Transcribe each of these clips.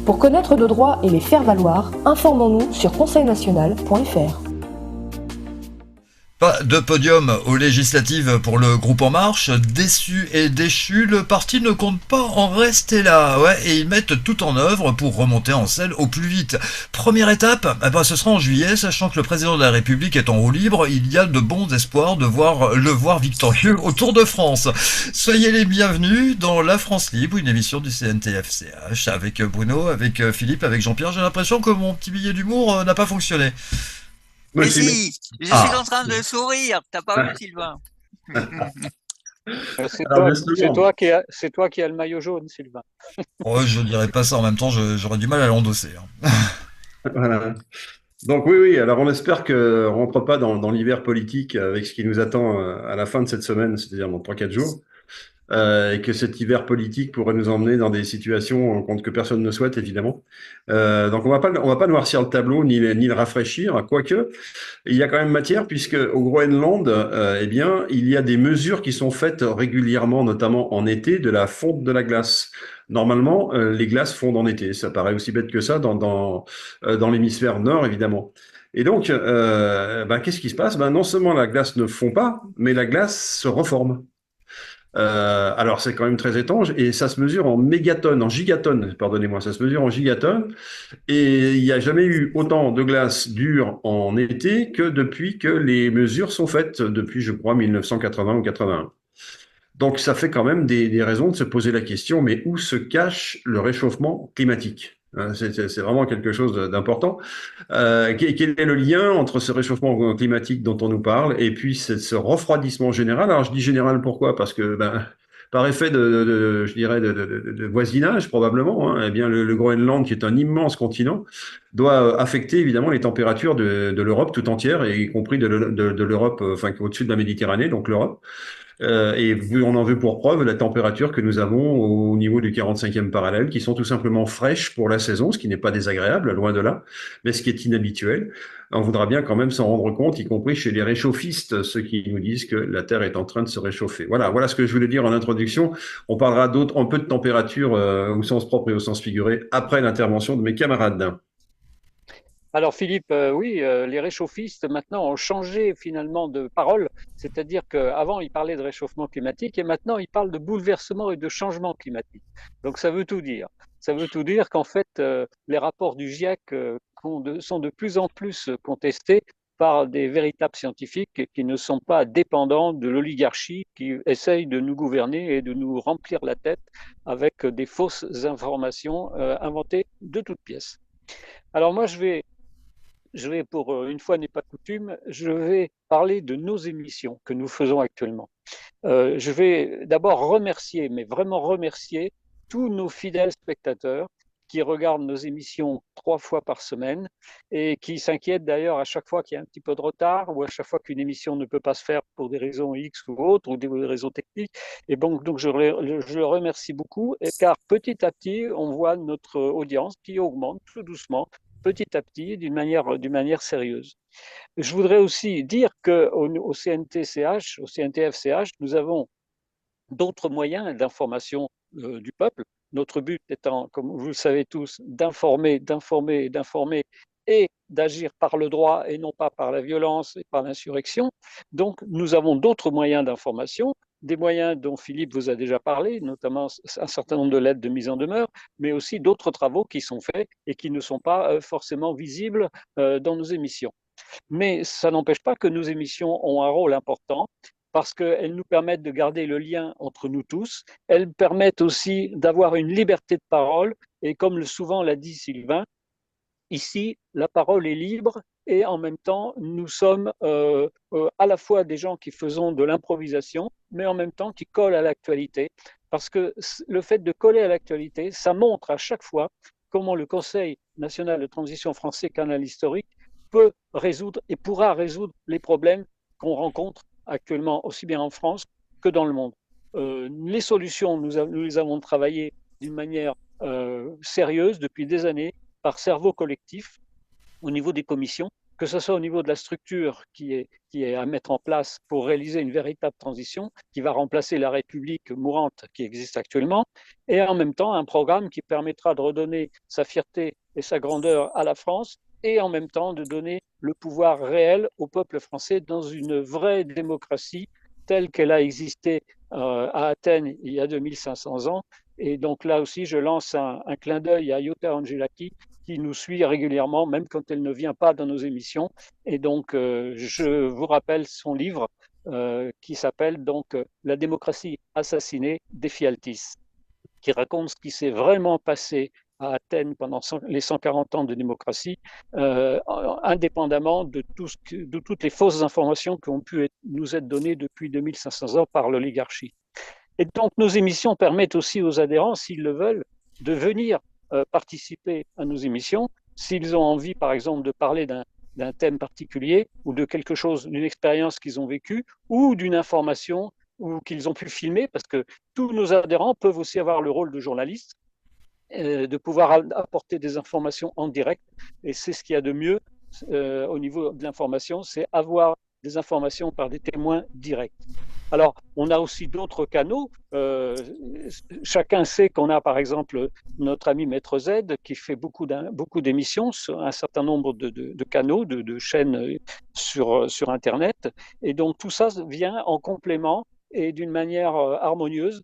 Pour connaître nos droits et les faire valoir, informons-nous sur conseilnational.fr. Pas de podium aux législatives pour le groupe En Marche. Déçu et déchu, le parti ne compte pas en rester là. Ouais, et ils mettent tout en œuvre pour remonter en selle au plus vite. Première étape, ce sera en juillet, sachant que le président de la République est en roue libre. Il y a de bons espoirs de le voir victorieux au Tour de France. Soyez les bienvenus dans La France Libre, une émission du CNTF-CH avec Bruno, avec Philippe, avec Jean-Pierre. J'ai l'impression que mon petit billet d'humour n'a pas fonctionné. Mais si, je suis en train de sourire. T'as pas vu, Sylvain? C'est toi qui as le maillot jaune, Sylvain. Oh, je dirais pas ça. En même temps, j'aurais du mal à l'endosser. Voilà. Donc oui, alors on espère qu'on ne rentre pas dans l'hiver politique avec ce qui nous attend à la fin de cette semaine, c'est-à-dire dans 3-4 jours, et que cet hiver politique pourrait nous emmener dans des situations que personne ne souhaite, évidemment. Donc on va pas noircir le tableau ni le rafraîchir, quoique il y a quand même matière, puisque au Groenland, il y a des mesures qui sont faites régulièrement, notamment en été, de la fonte de la glace. Normalement, les glaces fondent en été. Ça paraît aussi bête que ça dans l'hémisphère nord, évidemment. Et donc, qu'est-ce qui se passe? Non seulement la glace ne fond pas, mais la glace se reforme. Alors c'est quand même très étrange et ça se mesure en gigatonnes, pardonnez-moi, ça se mesure en gigatonnes et il n'y a jamais eu autant de glace dure en été que depuis que les mesures sont faites, depuis je crois 1980 ou 81. Donc ça fait quand même des raisons de se poser la question, mais où se cache le réchauffement climatique? C'est vraiment quelque chose d'important. Quel est le lien entre ce réchauffement climatique dont on nous parle et puis ce refroidissement général? Alors je dis général pourquoi? Parce que par effet je dirais de voisinage probablement, hein, eh bien le Groenland, qui est un immense continent, doit affecter évidemment les températures de l'Europe tout entière, et y compris de l'Europe, au-dessus de la Méditerranée, donc l'Europe. Et on en veut pour preuve la température que nous avons au niveau du 45e parallèle, qui sont tout simplement fraîches pour la saison, ce qui n'est pas désagréable, loin de là, mais ce qui est inhabituel. On voudra bien quand même s'en rendre compte, y compris chez les réchauffistes, ceux qui nous disent que la Terre est en train de se réchauffer. Voilà ce que je voulais dire en introduction. On parlera un peu de température au sens propre et au sens figuré après l'intervention de mes camarades. Alors Philippe, oui, les réchauffistes maintenant ont changé finalement de parole, c'est-à-dire qu'avant ils parlaient de réchauffement climatique et maintenant ils parlent de bouleversement et de changement climatique. Donc ça veut tout dire. Ça veut tout dire qu'en fait les rapports du GIEC sont de plus en plus contestés par des véritables scientifiques qui ne sont pas dépendants de l'oligarchie qui essaye de nous gouverner et de nous remplir la tête avec des fausses informations inventées de toutes pièces. Alors moi je vais, pour une fois n'est pas coutume, je vais parler de nos émissions que nous faisons actuellement. Je vais d'abord remercier, mais vraiment remercier, tous nos fidèles spectateurs qui regardent nos émissions 3 fois par semaine et qui s'inquiètent d'ailleurs à chaque fois qu'il y a un petit peu de retard ou à chaque fois qu'une émission ne peut pas se faire pour des raisons X ou autres ou des raisons techniques. Et donc je le remercie beaucoup, car petit à petit, on voit notre audience qui augmente tout doucement, petit à petit, d'une manière sérieuse. Je voudrais aussi dire qu'au CNTCH, au CNTF-CH, nous avons d'autres moyens d'information du peuple. Notre but étant, comme vous le savez tous, d'informer et d'agir par le droit et non pas par la violence et par l'insurrection. Donc, nous avons d'autres moyens d'information, des moyens dont Philippe vous a déjà parlé, notamment un certain nombre de lettres de mise en demeure, mais aussi d'autres travaux qui sont faits et qui ne sont pas forcément visibles dans nos émissions. Mais ça n'empêche pas que nos émissions ont un rôle important parce qu'elles nous permettent de garder le lien entre nous tous. Elles permettent aussi d'avoir une liberté de parole. Et comme souvent l'a dit Sylvain, ici, la parole est libre et en même temps, nous sommes à la fois des gens qui faisons de l'improvisation, mais en même temps qui collent à l'actualité. Parce que le fait de coller à l'actualité, ça montre à chaque fois comment le Conseil national de transition français canal historique peut résoudre et pourra résoudre les problèmes qu'on rencontre actuellement, aussi bien en France que dans le monde. Les solutions, nous les avons travaillées d'une manière sérieuse depuis des années, par cerveau collectif, au niveau des commissions. que ce soit au niveau de la structure qui est à mettre en place pour réaliser une véritable transition qui va remplacer la République mourante qui existe actuellement, et en même temps un programme qui permettra de redonner sa fierté et sa grandeur à la France, et en même temps de donner le pouvoir réel au peuple français dans une vraie démocratie telle qu'elle a existé à Athènes il y a 2500 ans. Et donc là aussi, je lance un clin d'œil à Jutta Angelaki, qui nous suit régulièrement, même quand elle ne vient pas dans nos émissions. Et donc, je vous rappelle son livre qui s'appelle donc La démocratie assassinée d'Ephialtis, qui raconte ce qui s'est vraiment passé à Athènes pendant les 140 ans de démocratie, indépendamment de toutes les fausses informations qui ont pu nous être données depuis 2500 ans par l'oligarchie. Et donc, nos émissions permettent aussi aux adhérents, s'ils le veulent, de venir participer à nos émissions. S'ils ont envie, par exemple, de parler d'un thème particulier ou de quelque chose, d'une expérience qu'ils ont vécue ou d'une information ou qu'ils ont pu filmer, parce que tous nos adhérents peuvent aussi avoir le rôle de journaliste, de pouvoir apporter des informations en direct. Et c'est ce qu'il y a de mieux au niveau de l'information, c'est avoir des informations par des témoins directs. Alors, on a aussi d'autres canaux. Chacun sait qu'on a, par exemple, notre ami Maître Z qui fait beaucoup d'émissions sur un certain nombre de canaux, de chaînes sur Internet. Et donc, tout ça vient en complément et d'une manière harmonieuse.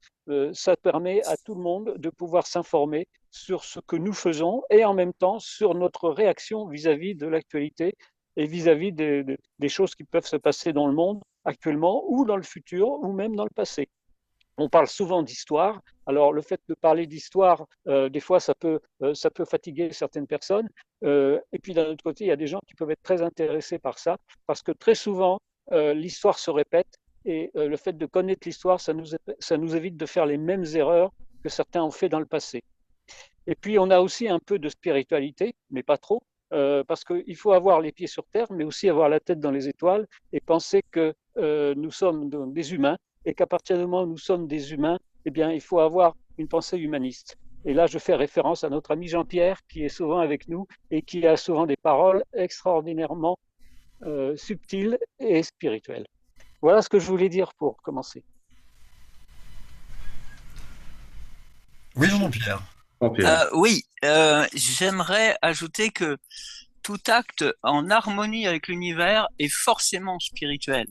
Ça permet à tout le monde de pouvoir s'informer sur ce que nous faisons et en même temps sur notre réaction vis-à-vis de l'actualité et vis-à-vis des choses qui peuvent se passer dans le monde actuellement ou dans le futur ou même dans le passé. On parle souvent d'histoire. Alors, le fait de parler d'histoire, des fois, ça peut fatiguer certaines personnes. Et puis, d'un autre côté, il y a des gens qui peuvent être très intéressés par ça parce que très souvent, l'histoire se répète et le fait de connaître l'histoire, ça nous évite de faire les mêmes erreurs que certains ont fait dans le passé. Et puis, on a aussi un peu de spiritualité, mais pas trop. Parce qu'il faut avoir les pieds sur terre, mais aussi avoir la tête dans les étoiles et penser que nous sommes des humains et qu'à partir du moment où nous sommes des humains, eh bien, il faut avoir une pensée humaniste. Et là, je fais référence à notre ami Jean-Pierre qui est souvent avec nous et qui a souvent des paroles extraordinairement subtiles et spirituelles. Voilà ce que je voulais dire pour commencer. Oui, Jean-Pierre. Oui, j'aimerais ajouter que tout acte en harmonie avec l'univers est forcément spirituel.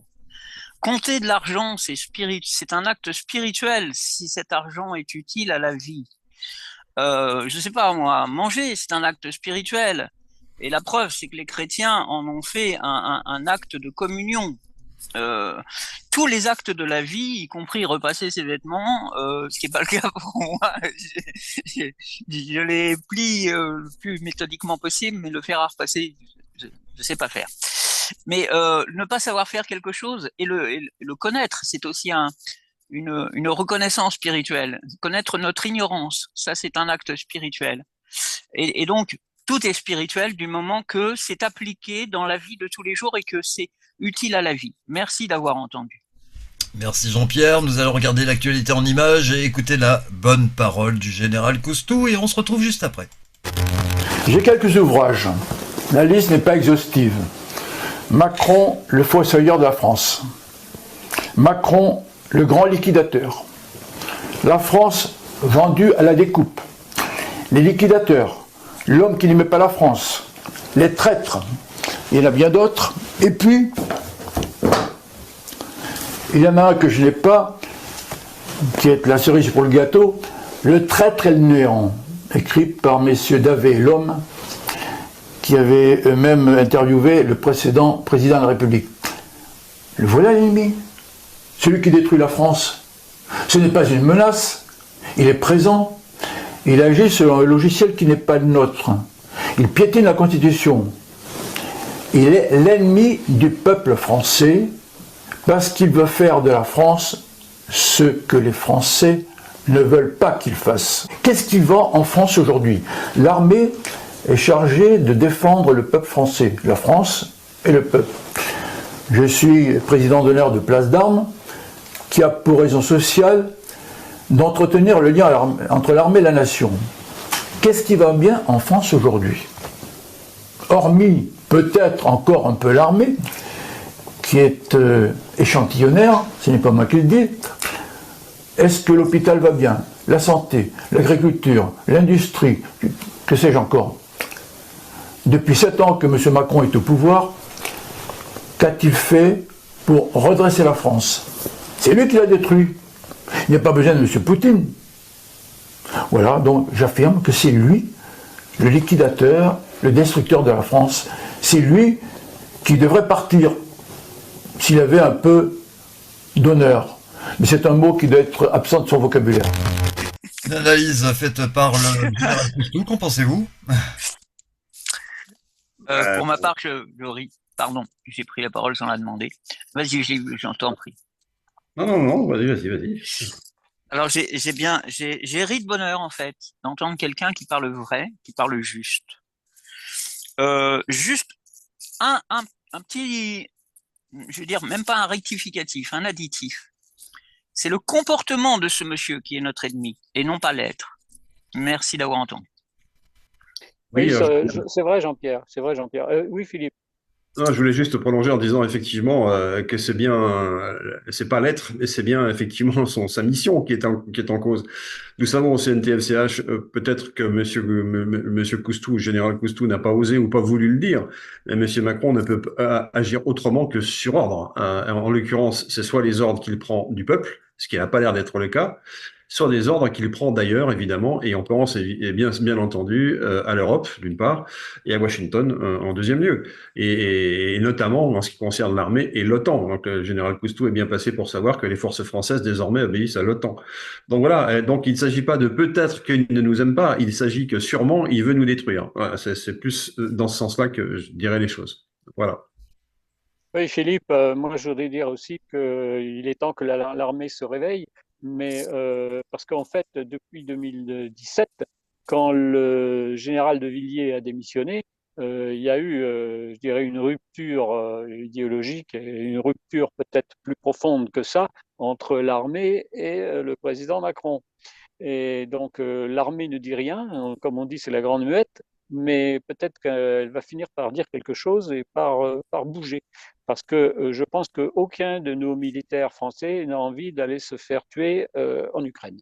Compter de l'argent, c'est un acte spirituel si cet argent est utile à la vie. Je sais pas moi, manger, c'est un acte spirituel. Et la preuve, c'est que les chrétiens en ont fait un acte de communion. Tous les actes de la vie, y compris repasser ses vêtements, ce qui n'est pas le cas pour moi, je les plie le plus méthodiquement possible, mais le fer à repasser, je ne sais pas faire. Mais ne pas savoir faire quelque chose et le connaître, c'est aussi une reconnaissance spirituelle. Connaître notre ignorance, ça c'est un acte spirituel. Et donc, tout est spirituel du moment que c'est appliqué dans la vie de tous les jours et que c'est utile à la vie. Merci d'avoir entendu. Merci Jean-Pierre, nous allons regarder l'actualité en images et écouter la bonne parole du général Coustou et on se retrouve juste après. J'ai quelques ouvrages, la liste n'est pas exhaustive. Macron, le fossoyeur de la France. Macron, le grand liquidateur. La France vendue à la découpe. Les liquidateurs, l'homme qui n'aimait pas la France. Les traîtres, il y en a bien d'autres. Et puis, il y en a un que je n'ai pas, qui est la cerise pour le gâteau, Le traître et le néant, écrit par messieurs Davé et Lhomme, qui avaient eux-mêmes interviewé le précédent président de la République. Le voilà l'ennemi, celui qui détruit la France. Ce n'est pas une menace, il est présent, il agit selon un logiciel qui n'est pas le nôtre. Il piétine la Constitution. Il est l'ennemi du peuple français parce qu'il veut faire de la France ce que les Français ne veulent pas qu'il fasse. Qu'est-ce qui va en France aujourd'hui? L'armée est chargée de défendre le peuple français, la France et le peuple. Je suis président d'honneur de Place d'Armes, qui a pour raison sociale d'entretenir le lien entre l'armée et la nation. Qu'est-ce qui va bien en France aujourd'hui? Hormis peut-être encore un peu l'armée, qui est échantillonnaire, ce n'est pas moi qui le dis. Est-ce que l'hôpital va bien? La santé, l'agriculture, l'industrie, que sais-je encore? Depuis 7 ans que M. Macron est au pouvoir, qu'a-t-il fait pour redresser la France? C'est lui qui l'a détruit. Il n'y a pas besoin de M. Poutine. Voilà, donc j'affirme que c'est lui, le liquidateur, le destructeur de la France. C'est lui qui devrait partir s'il avait un peu d'honneur. Mais c'est un mot qui doit être absent de son vocabulaire. Une analyse faite par le général Coustou, qu'en pensez-vous? Pour ma part, pardon, j'ai pris la parole sans la demander. Vas-y, j'en t'en prie. Non, vas-y. Alors, j'ai ri de bonheur, en fait, d'entendre quelqu'un qui parle vrai, qui parle juste. Juste un petit, je veux dire, même pas un rectificatif, un additif. C'est le comportement de ce monsieur qui est notre ennemi, et non pas l'être. Merci d'avoir entendu. Oui, c'est vrai, Jean-Pierre. C'est vrai, Jean-Pierre. Oui, Philippe. Non, je voulais juste prolonger en disant effectivement que c'est bien, c'est pas l'être, mais c'est bien effectivement sa mission qui est en cause. Nous savons au CNTFCH, peut-être que monsieur Coustou, général Coustou, n'a pas osé ou pas voulu le dire, mais monsieur Macron ne peut agir autrement que sur ordre. En l'occurrence, c'est soit les ordres qu'il prend du peuple, ce qui n'a pas l'air d'être le cas, soit des ordres qu'il prend d'ailleurs, évidemment, et on pense bien entendu à l'Europe, d'une part, et à Washington en deuxième lieu. Et notamment en ce qui concerne l'armée et l'OTAN. Donc, le général Coustou est bien placé pour savoir que les forces françaises désormais obéissent à l'OTAN. Donc voilà, donc il ne s'agit pas de peut-être qu'il ne nous aime pas, il s'agit que sûrement il veut nous détruire. Voilà, c'est plus dans ce sens-là que je dirais les choses. Voilà. Oui, Philippe, moi je voudrais dire aussi qu'il est temps que l'armée se réveille, mais parce qu'en fait, depuis 2017, quand le général de Villiers a démissionné, il y a eu, je dirais, une rupture idéologique, et une rupture peut-être plus profonde que ça entre l'armée et le président Macron. Et donc l'armée ne dit rien, comme on dit, c'est la grande muette, mais peut-être qu'elle va finir par dire quelque chose et par bouger. Parce que je pense qu'aucun de nos militaires français n'a envie d'aller se faire tuer en Ukraine.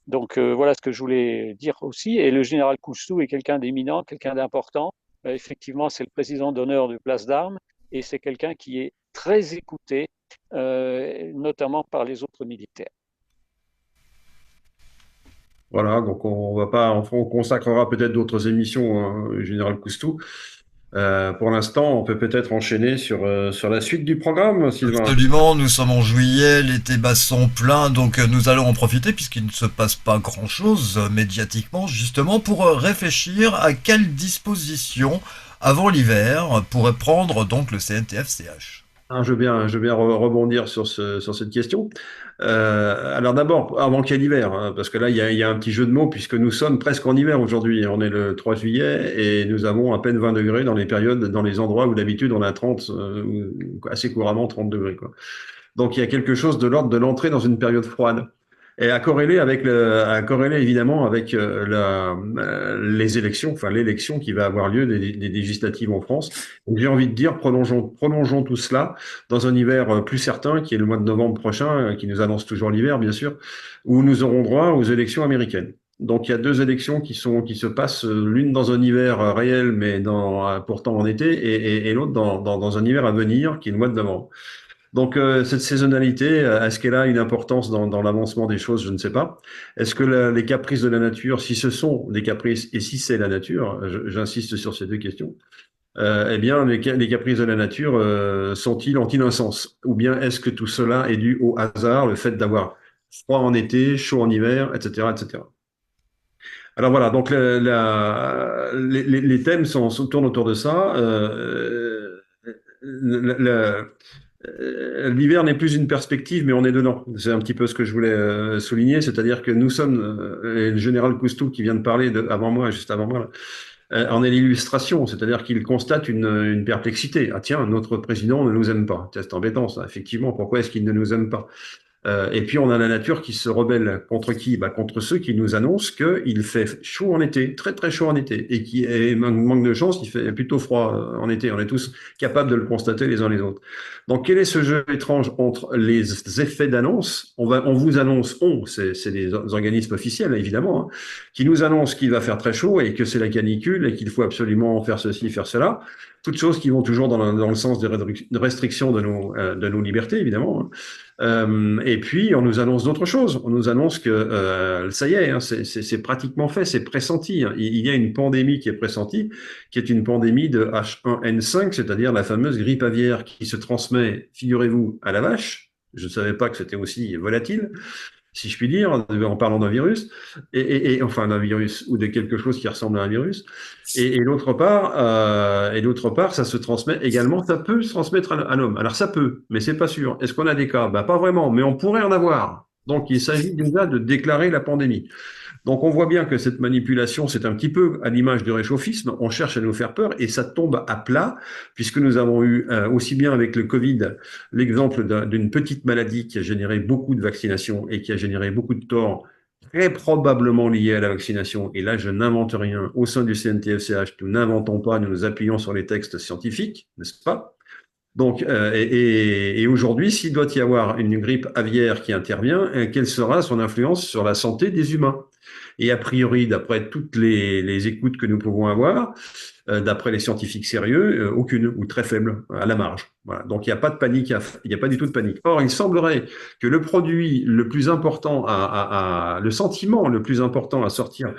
Donc voilà ce que je voulais dire aussi. Et le général Coustou est quelqu'un d'éminent, quelqu'un d'important. Effectivement, c'est le président d'honneur de Place d'Armes et c'est quelqu'un qui est très écouté, notamment par les autres militaires. Voilà, donc on consacrera peut-être d'autres émissions, général Coustou. Pour l'instant, on peut peut-être enchaîner sur la suite du programme, Sylvain. Absolument, nous sommes en juillet, les débats sont pleins, donc nous allons en profiter puisqu'il ne se passe pas grand-chose médiatiquement, justement pour réfléchir à quelles dispositions avant l'hiver pourrait prendre donc le CNTF-CH. Je veux bien rebondir sur cette question. Alors d'abord, avant qu'il y ait l'hiver, hein, parce que là, il y a un petit jeu de mots, puisque nous sommes presque en hiver aujourd'hui. On est le 3 juillet et nous avons à peine 20 degrés dans les endroits où d'habitude on a 30, assez couramment 30 degrés, quoi. Donc il y a quelque chose de l'ordre de l'entrée dans une période froide. Et à corréler évidemment avec les élections, enfin l'élection qui va avoir lieu des législatives en France. Donc j'ai envie de dire, prolongeons tout cela dans un hiver plus certain, qui est le mois de novembre prochain, qui nous annonce toujours l'hiver, bien sûr, où nous aurons droit aux élections américaines. Donc il y a 2 élections qui se passent, l'une dans un hiver réel, mais pourtant en été, et l'autre dans un hiver à venir, qui est le mois de novembre. Donc cette saisonnalité, est-ce qu'elle a une importance dans l'avancement des choses? Je ne sais pas. Est-ce que les caprices de la nature, si ce sont des caprices et si c'est la nature, j'insiste sur ces 2 questions, eh bien les caprices de la nature ont-ils un sens? Ou bien est-ce que tout cela est dû au hasard, le fait d'avoir froid en été, chaud en hiver, etc., etc. Alors voilà, donc les thèmes tournent autour de ça. L'hiver n'est plus une perspective, mais on est dedans. C'est un petit peu ce que je voulais souligner, c'est-à-dire que nous sommes, et le général Coustou qui vient de parler juste avant moi, en est l'illustration, c'est-à-dire qu'il constate une perplexité. Ah tiens, notre président ne nous aime pas. C'est embêtant ça, effectivement. Pourquoi est-ce qu'il ne nous aime pas? Et puis on a la nature qui se rebelle contre qui? Contre ceux qui nous annoncent qu'il fait chaud en été, très très chaud en été, et qui est manque de chance, il fait plutôt froid en été. On est tous capables de le constater les uns les autres. Donc quel est ce jeu étrange entre les effets d'annonce? On vous annonce, c'est des organismes officiels évidemment, hein, qui nous annoncent qu'il va faire très chaud et que c'est la canicule et qu'il faut absolument faire ceci, faire cela. Toutes choses qui vont toujours dans le sens de restriction de nos libertés, évidemment, hein. Et puis, on nous annonce d'autres choses. On nous annonce que ça y est, hein, c'est pratiquement fait, c'est pressenti, hein. Il y a une pandémie qui est pressentie, qui est une pandémie de H1N5, c'est-à-dire la fameuse grippe aviaire qui se transmet, figurez-vous, à la vache. Je ne savais pas que c'était aussi volatile, si je puis dire, en parlant d'un virus, enfin d'un virus ou de quelque chose qui ressemble à un virus. Et d'autre part, ça se transmet également, ça peut se transmettre à l'homme. Alors ça peut, mais c'est pas sûr. Est-ce qu'on a des cas? Pas vraiment, mais on pourrait en avoir. Donc il s'agit déjà de déclarer la pandémie. Donc on voit bien que cette manipulation, c'est un petit peu à l'image du réchauffisme, on cherche à nous faire peur et ça tombe à plat, puisque nous avons eu aussi bien avec le Covid l'exemple d'une petite maladie qui a généré beaucoup de vaccinations et qui a généré beaucoup de torts, très probablement liés à la vaccination. Et là, je n'invente rien. Au sein du CNTFCH, nous n'inventons pas, nous nous appuyons sur les textes scientifiques, n'est-ce pas? Donc, et aujourd'hui, s'il doit y avoir une grippe aviaire qui intervient, quelle sera son influence sur la santé des humains? Et a priori, d'après toutes les écoutes que nous pouvons avoir, d'après les scientifiques sérieux, aucune ou très faible, à la marge. Voilà. Donc il n'y a pas de panique, il n'y a pas du tout de panique. Or, il semblerait que le produit le plus important, le sentiment le plus important à sortir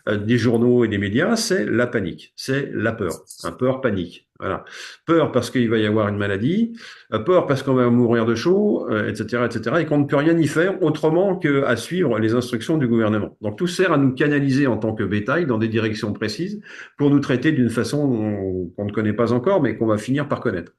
des journaux et des médias, c'est la panique, c'est la peur, peur, panique. Voilà. Peur parce qu'il va y avoir une maladie, peur parce qu'on va mourir de chaud, etc., et qu'on ne peut rien y faire autrement qu'à suivre les instructions du gouvernement. Donc tout sert à nous canaliser en tant que bétail dans des directions précises pour nous traiter d'une façon qu'on ne connaît pas encore, mais qu'on va finir par connaître.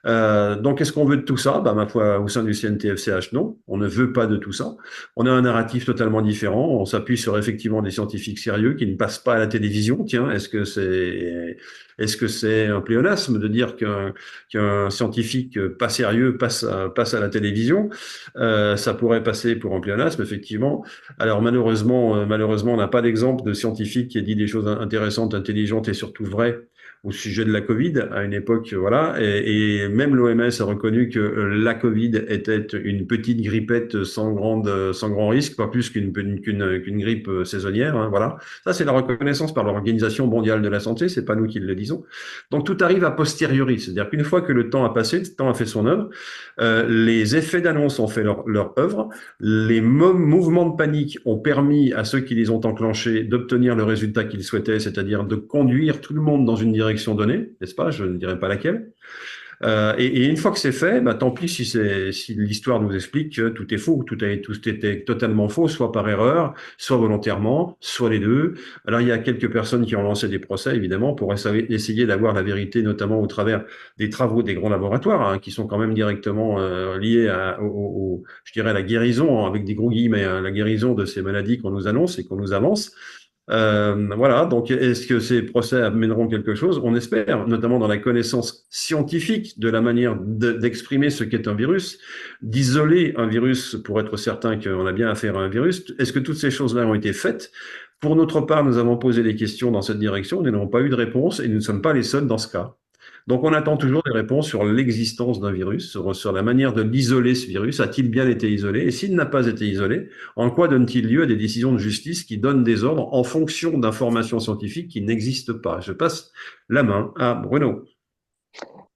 Donc, est-ce qu'on veut de tout ça? Ma foi, au sein du CNTFCH, non. On ne veut pas de tout ça. On a un narratif totalement différent. On s'appuie sur effectivement des scientifiques sérieux qui ne passent pas à la télévision. Tiens, est-ce que c'est un pléonasme de dire qu'un scientifique pas sérieux passe à la télévision? Ça pourrait passer pour un pléonasme, effectivement. Alors, malheureusement, on n'a pas d'exemple de scientifique qui ait dit des choses intéressantes, intelligentes et surtout vraies au sujet de la Covid à une époque, voilà, et même l'OMS a reconnu que la Covid était une petite grippette sans grand risque, pas plus qu'une grippe saisonnière, hein, voilà. Ça, c'est la reconnaissance par l'Organisation mondiale de la santé, c'est pas nous qui le disons. Donc tout arrive a posteriori, c'est-à-dire qu'une fois que le temps a passé, le temps a fait son œuvre, les effets d'annonce ont fait leur œuvre, les mouvements de panique ont permis à ceux qui les ont enclenchés d'obtenir le résultat qu'ils souhaitaient, c'est-à-dire de conduire tout le monde dans une direction donnée, n'est-ce pas? Je ne dirais pas laquelle. Et une fois que c'est fait, tant pis si l'histoire nous explique que tout est faux, tout était totalement faux, soit par erreur, soit volontairement, soit les deux. Alors il y a quelques personnes qui ont lancé des procès, évidemment, pour essayer d'avoir la vérité, notamment au travers des travaux des grands laboratoires, hein, qui sont quand même directement liés je dirais, à la guérison, avec des gros guillemets, hein, la guérison de ces maladies qu'on nous annonce et qu'on nous avance. Voilà, donc est-ce que ces procès amèneront quelque chose? On espère, notamment dans la connaissance scientifique de la manière d'exprimer ce qu'est un virus, d'isoler un virus pour être certain qu'on a bien affaire à un virus. Est-ce que toutes ces choses-là ont été faites? Pour notre part, nous avons posé des questions dans cette direction, nous n'avons pas eu de réponse et nous ne sommes pas les seuls dans ce cas. Donc on attend toujours des réponses sur l'existence d'un virus, sur la manière de l'isoler, ce virus. A-t-il bien été isolé? Et s'il n'a pas été isolé, en quoi donne-t-il lieu à des décisions de justice qui donnent des ordres en fonction d'informations scientifiques qui n'existent pas? Je passe la main à Bruno.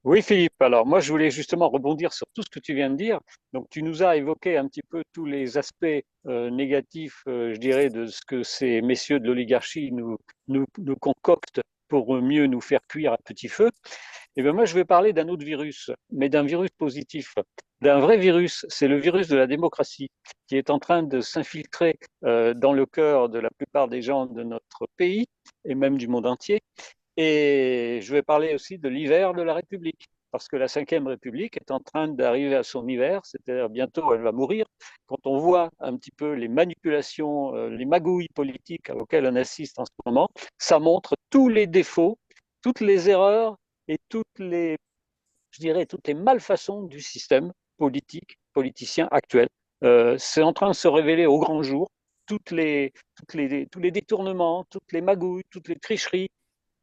Oui, Philippe. Alors, moi, je voulais justement rebondir sur tout ce que tu viens de dire. Donc, tu nous as évoqué un petit peu tous les aspects négatifs, je dirais, de ce que ces messieurs de l'oligarchie nous concoctent pour mieux nous faire cuire à petit feu. Et bien, moi, je vais parler d'un autre virus, mais d'un virus positif, d'un vrai virus. C'est le virus de la démocratie qui est en train de s'infiltrer dans le cœur de la plupart des gens de notre pays et même du monde entier. Et je vais parler aussi de l'hiver de la République, parce que la Ve République est en train d'arriver à son hiver, c'est-à-dire bientôt elle va mourir. Quand on voit un petit peu les manipulations, les magouilles politiques auxquelles on assiste en ce moment, ça montre tous les défauts, toutes les erreurs et toutes les malfaçons du système politicien actuel. c'est en train de se révéler au grand jour. Tous les détournements, toutes les magouilles, toutes les tricheries,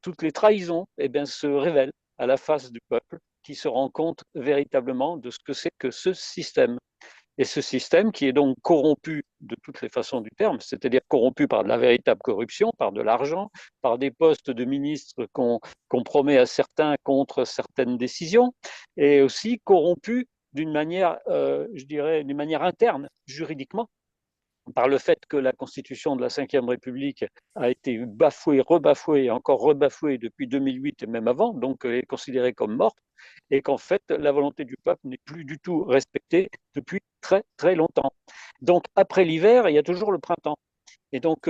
toutes les trahisons, eh bien, se révèlent à la face du peuple qui se rend compte véritablement de ce que c'est que ce système. Et ce système qui est donc corrompu de toutes les façons du terme, c'est-à-dire corrompu par de la véritable corruption, par de l'argent, par des postes de ministres qu'on promet à certains contre certaines décisions, et aussi corrompu d'une manière, je dirais, d'une manière interne, juridiquement, par le fait que la constitution de la Ve République a été bafouée, rebafouée et encore rebafouée depuis 2008 et même avant, donc elle est considérée comme morte, et qu'en fait la volonté du peuple n'est plus du tout respectée depuis très très longtemps. Donc après l'hiver, il y a toujours le printemps. Et donc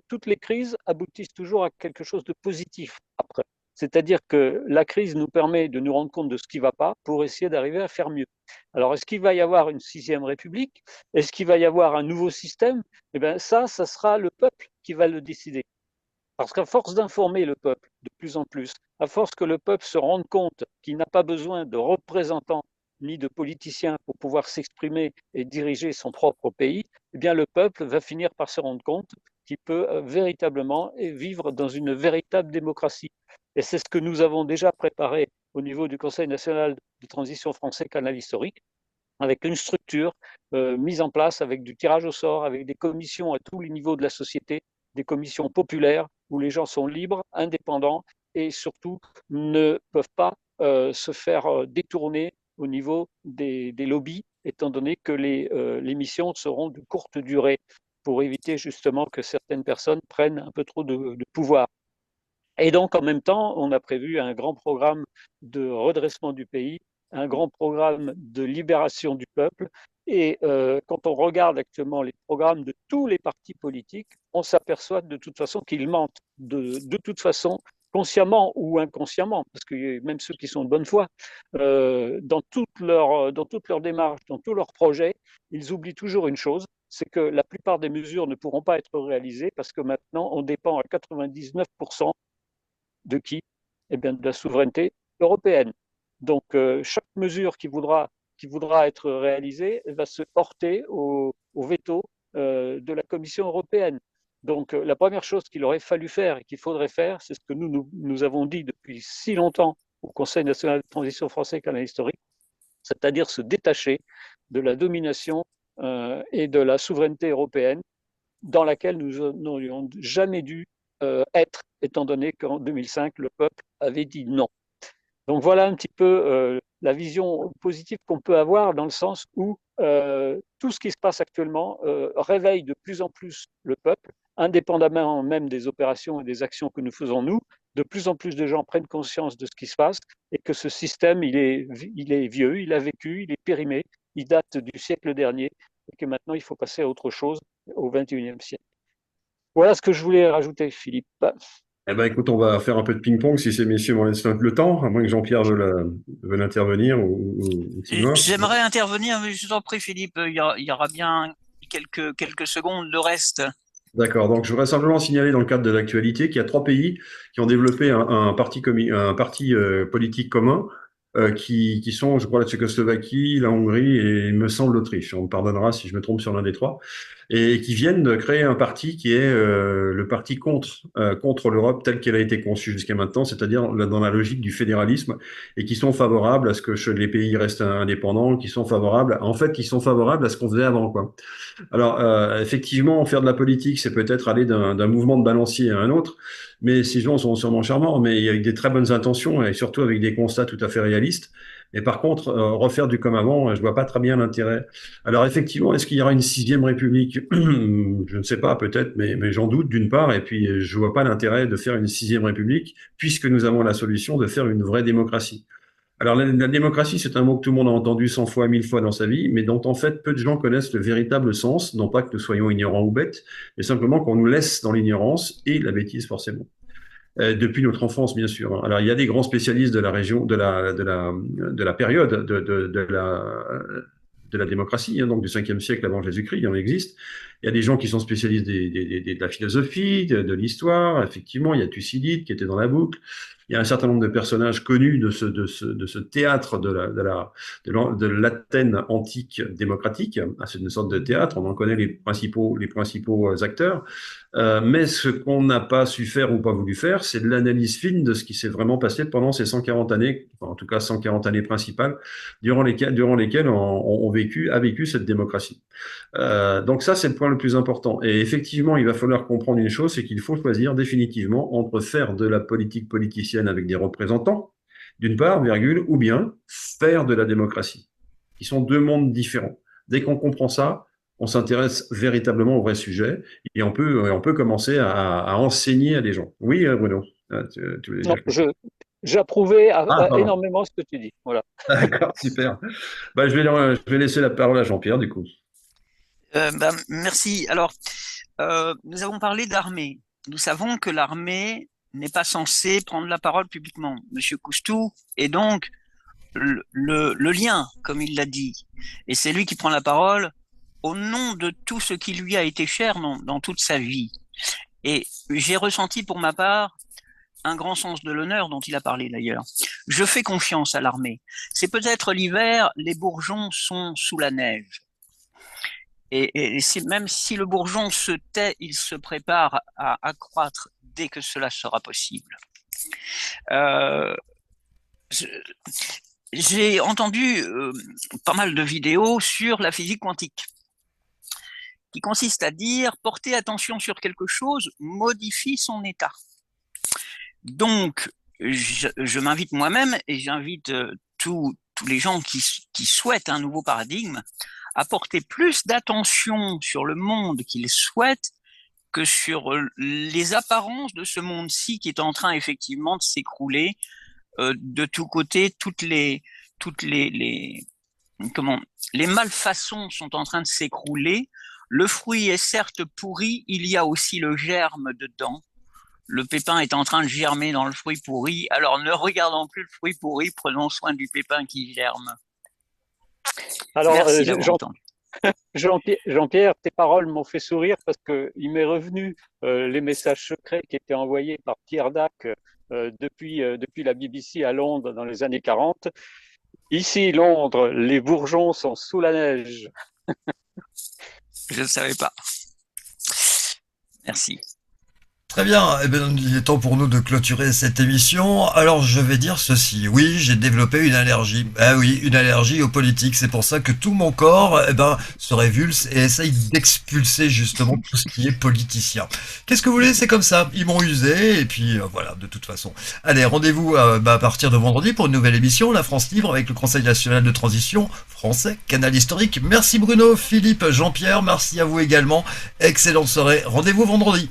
toutes les crises aboutissent toujours à quelque chose de positif après. C'est-à-dire que la crise nous permet de nous rendre compte de ce qui ne va pas pour essayer d'arriver à faire mieux. Alors, est-ce qu'il va y avoir une 6e République? Est-ce qu'il va y avoir un nouveau système? Eh bien, ça sera le peuple qui va le décider. Parce qu'à force d'informer le peuple de plus en plus, à force que le peuple se rende compte qu'il n'a pas besoin de représentants ni de politiciens pour pouvoir s'exprimer et diriger son propre pays, eh bien le peuple va finir par se rendre compte qu'il peut véritablement vivre dans une véritable démocratie. Et c'est ce que nous avons déjà préparé au niveau du Conseil national de transition français canal historique, avec une structure mise en place avec du tirage au sort, avec des commissions à tous les niveaux de la société, des commissions populaires où les gens sont libres, indépendants et surtout ne peuvent pas se faire détourner au niveau des lobbies, étant donné que les missions seront de courte durée pour éviter justement que certaines personnes prennent un peu trop de pouvoir. Et donc, en même temps, on a prévu un grand programme de redressement du pays, un grand programme de libération du peuple. Et quand on regarde actuellement les programmes de tous les partis politiques, on s'aperçoit de toute façon qu'ils mentent, de toute façon, consciemment ou inconsciemment, parce que même ceux qui sont de bonne foi, dans toute leur démarche, dans tous leurs projets, ils oublient toujours une chose, c'est que la plupart des mesures ne pourront pas être réalisées parce que maintenant, on dépend à 99% de qui? Eh bien, de la souveraineté européenne. Donc, chaque mesure qui voudra être réalisée va se heurter au veto de la Commission européenne. Donc, la première chose qu'il aurait fallu faire et qu'il faudrait faire, c'est ce que nous avons dit depuis si longtemps au Conseil national de transition français canal historique, c'est-à-dire se détacher de la domination et de la souveraineté européenne dans laquelle nous n'aurions jamais dû être, étant donné qu'en 2005, le peuple avait dit non. Donc voilà un petit peu la vision positive qu'on peut avoir dans le sens où tout ce qui se passe actuellement réveille de plus en plus le peuple, indépendamment même des opérations et des actions que nous faisons nous. De plus en plus de gens prennent conscience de ce qui se passe et que ce système, il est vieux, il a vécu, il est périmé, il date du siècle dernier et que maintenant il faut passer à autre chose au XXIe siècle. Voilà ce que je voulais rajouter, Philippe. Eh ben, écoute, on va faire un peu de ping-pong si ces messieurs m'en laissent le temps, à moins que Jean-Pierre veuille intervenir ou Sylvain. J'aimerais intervenir, mais je t'en prie, Philippe, il y aura bien quelques secondes, le reste. D'accord, donc je voudrais simplement signaler dans le cadre de l'actualité qu'il y a 3 pays qui ont développé un parti politique commun qui sont, je crois, la Tchécoslovaquie, la Hongrie et il me semble l'Autriche. On me pardonnera si je me trompe sur l'un des 3. Et qui viennent de créer un parti qui est le parti contre l'Europe telle qu'elle a été conçue jusqu'à maintenant, c'est-à-dire dans la logique du fédéralisme, et qui sont favorables à ce que les pays restent indépendants, qui sont favorables à ce qu'on faisait avant, quoi. Alors, effectivement, faire de la politique, c'est peut-être aller d'un mouvement de balancier à un autre, mais ces gens sont sûrement charmants, mais avec des très bonnes intentions et surtout avec des constats tout à fait réalistes. Mais par contre, refaire du comme avant, je vois pas très bien l'intérêt. Alors, effectivement, est-ce qu'il y aura une 6e République? Je ne sais pas, peut-être, mais j'en doute d'une part, et puis je vois pas l'intérêt de faire une 6e République, puisque nous avons la solution de faire une vraie démocratie. Alors, la démocratie, c'est un mot que tout le monde a entendu 100 fois, 1000 fois dans sa vie, mais dont, en fait, peu de gens connaissent le véritable sens, non pas que nous soyons ignorants ou bêtes, mais simplement qu'on nous laisse dans l'ignorance et la bêtise, forcément. Depuis notre enfance, bien sûr. Alors, il y a des grands spécialistes de la région, de la période de la démocratie, hein, donc du 5e siècle avant Jésus-Christ, il en existe, Il y a des gens qui sont spécialistes de la philosophie, de l'histoire. Effectivement, il y a Thucydide qui était dans la boucle. Il y a un certain nombre de personnages connus de ce théâtre de l'Athènes antique démocratique. C'est une sorte de théâtre, on en connaît les principaux acteurs. Mais ce qu'on n'a pas su faire ou pas voulu faire, c'est de l'analyse fine de ce qui s'est vraiment passé pendant ces 140 années, enfin, en tout cas 140 années principales, durant lesquelles a vécu cette démocratie. Donc ça, c'est le point le plus important. Et effectivement, il va falloir comprendre une chose, c'est qu'il faut choisir définitivement entre faire de la politique politicienne avec des représentants, d'une part, virgule, ou bien faire de la démocratie, qui sont deux mondes différents. Dès qu'on comprend ça, on s'intéresse véritablement au vrai sujet et on peut commencer à enseigner à des gens. Oui, Bruno, tu voulais dire quoi? J'approuvais énormément ce que tu dis. Voilà. D'accord, super. Bah, je vais laisser la parole à Jean-Pierre, du coup. Merci. Alors, nous avons parlé d'armée. Nous savons que l'armée n'est pas censée prendre la parole publiquement. Monsieur Coustou est donc le lien, comme il l'a dit. Et c'est lui qui prend la parole au nom de tout ce qui lui a été cher dans toute sa vie. Et j'ai ressenti pour ma part un grand sens de l'honneur dont il a parlé d'ailleurs. Je fais confiance à l'armée. C'est peut-être l'hiver, les bourgeons sont sous la neige. Et même si le bourgeon se tait, il se prépare à accroître dès que cela sera possible. J'ai entendu pas mal de vidéos sur la physique quantique, qui consiste à dire porter attention sur quelque chose modifie son état. Donc, je m'invite moi-même et j'invite tous les gens qui souhaitent un nouveau paradigme à porter plus d'attention sur le monde qu'ils souhaitent que sur les apparences de ce monde-ci qui est en train effectivement de s'écrouler de tous côtés. Les malfaçons sont en train de s'écrouler. Le fruit est certes pourri, il y a aussi le germe dedans. Le pépin est en train de germer dans le fruit pourri, alors ne regardons plus le fruit pourri, prenons soin du pépin qui germe. Alors, merci d'avoir entendu. Jean-Pierre, tes paroles m'ont fait sourire parce qu'il m'est revenu les messages secrets qui étaient envoyés par Pierre Dac depuis la BBC à Londres dans les années 40. Ici, Londres, les bourgeons sont sous la neige. Je ne savais pas. Merci. Très bien, eh bien, il est temps pour nous de clôturer cette émission. Alors je vais dire ceci, oui, j'ai développé une allergie. Ah oui, une allergie aux politiques, c'est pour ça que tout mon corps se révulse et essaye d'expulser justement tout ce qui est politicien. Qu'est-ce que vous voulez, c'est comme ça, ils m'ont usé et puis voilà, de toute façon. Allez, rendez-vous à partir de vendredi pour une nouvelle émission, La France Libre avec le Conseil National de Transition français, Canal Historique. Merci Bruno, Philippe, Jean-Pierre, merci à vous également. Excellente soirée, rendez-vous vendredi.